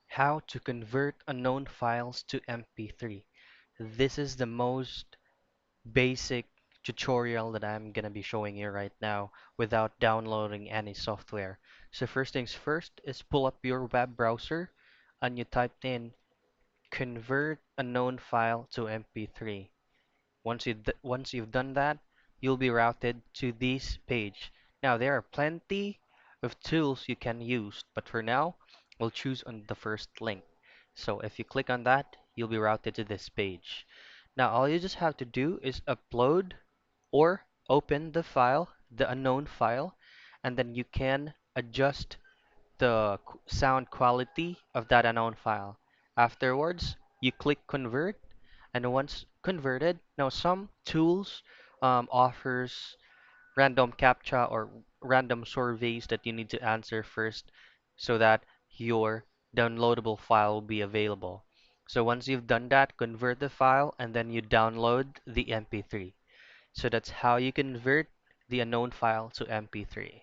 How to convert unknown files to MP3. This is the most basic tutorial that I'm gonna be showing you right now without downloading any software. So first things first is pull up your web browser and you type in convert unknown file to MP3. Once you've done that, you'll be routed to this page. Now there are plenty of tools you can use, but for now, we'll choose on the first link. So if you click on that, you'll be routed to this page. Now all you just have to do is upload or open the file, the unknown file, and then you can adjust the sound quality of that unknown file. Afterwards, you click convert, and once converted, now some tools offers random captcha or random surveys that you need to answer first so that your downloadable file will be available. So once you've done that, convert the file and then you download the MP3. So that's how you convert the unknown file to MP3.